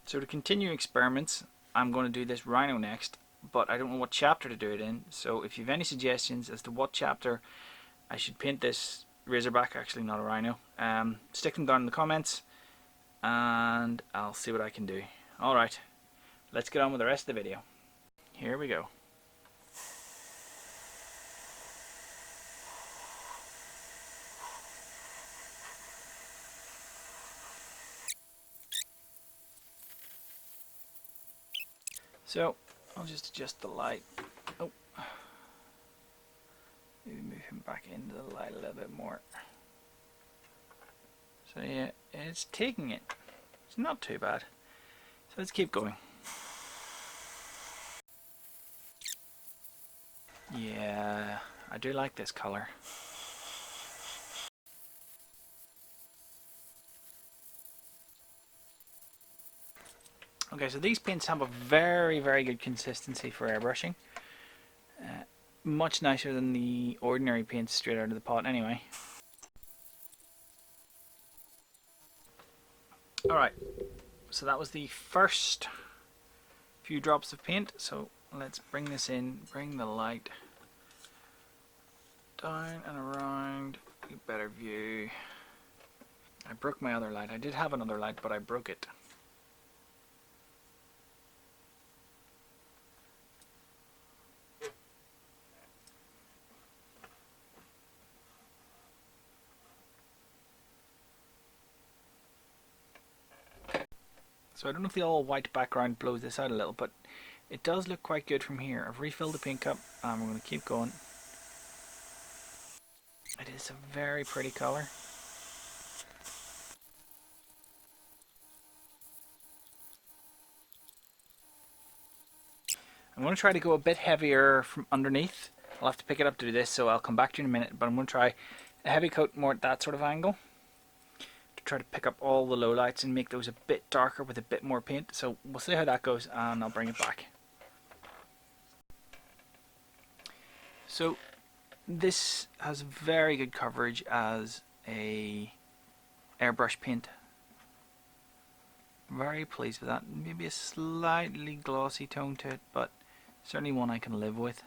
So to continue experiments, I'm going to do this rhino next, but I don't know what chapter to do it in. So if you have any suggestions as to what chapter I should paint this razorback, actually not a rhino, stick them down in the comments and I'll see what I can do. Alright, let's get on with the rest of the video. Here we go. So I'll just adjust the light. Oh, maybe move him back into the light a little bit more. So yeah, it's taking it. It's not too bad. So let's keep going. Yeah, I do like this color. Okay, so these paints have a very good consistency for airbrushing. Much nicer than the ordinary paints straight out of the pot anyway. Alright, so that was the first few drops of paint. So let's bring this in, bring the light down and around, a better view. I broke my other light. I did have another light, but I broke it. So I don't know if the all white background blows this out a little, but it does look quite good from here. I've refilled the paint cup and we're going to keep going. It is a very pretty colour. I'm going to try to go a bit heavier from underneath. I'll have to pick it up to do this, so I'll come back to you in a minute, but I'm going to try a heavy coat more at that sort of angle. Try to pick up all the lowlights and make those a bit darker with a bit more paint. So we'll see how that goes and I'll bring it back. So this has very good coverage as a airbrush paint. Very pleased with that. Maybe a slightly glossy tone to it, but certainly one I can live with.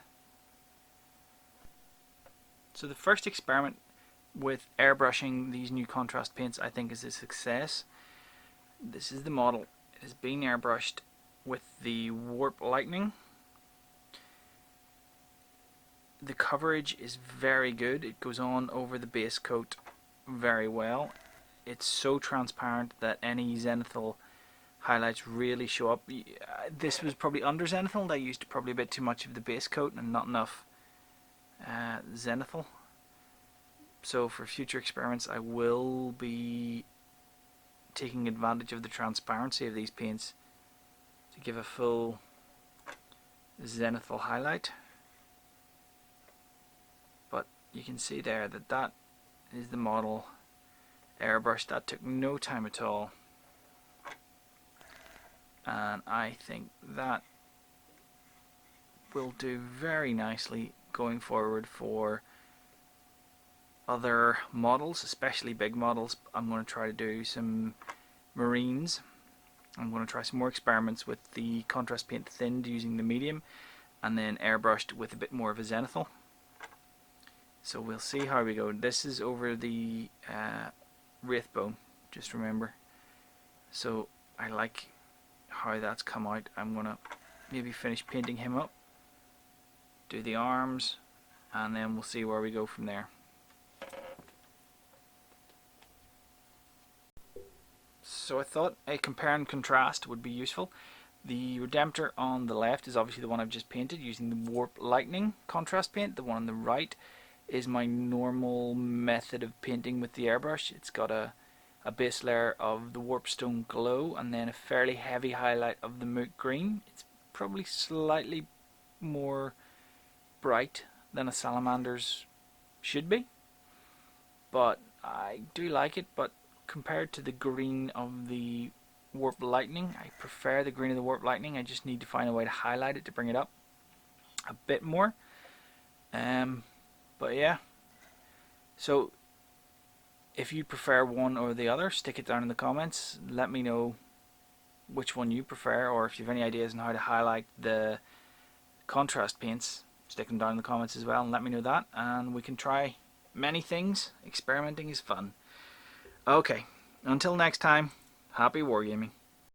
So the first experiment with airbrushing these new contrast paints I think is a success. This is the model. It has been airbrushed with the Warplightning. The coverage is very good. It goes on over the base coat very well. It's so transparent that any zenithal highlights really show up. This was probably under zenithal. I used probably a bit too much of the base coat and not enough zenithal. So for future experiments I will be taking advantage of the transparency of these paints to give a full zenithal highlight. But you can see there that that is the model airbrush. That took no time at all, and I think that will do very nicely going forward for other models, especially big models. I'm going to try to do some marines. I'm going to try some more experiments with the contrast paint thinned using the medium and then airbrushed with a bit more of a zenithal. So we'll see how we go. This is over the wraithbone, just remember. So I like how that's come out. I'm going to maybe finish painting him up, do the arms, and then we'll see where we go from there. So I thought a compare and contrast would be useful. The Redemptor on the left is obviously the one I've just painted using the Warplightning contrast paint. The one on the right is my normal method of painting with the airbrush. It's got a base layer of the Warpstone Glow and then a fairly heavy highlight of the Moot Green. It's probably slightly more bright than a salamander's should be, but I do like it. But compared to the green of the Warplightning, I prefer the green of the Warplightning. I just need to find a way to highlight it to bring it up a bit more. But yeah, so if you prefer one or the other, stick it down in the comments. Let me know which one you prefer, or if you have any ideas on how to highlight the contrast paints, stick them down in the comments as well and let me know that, and we can try many things. Experimenting is fun. Okay, until next time, happy wargaming.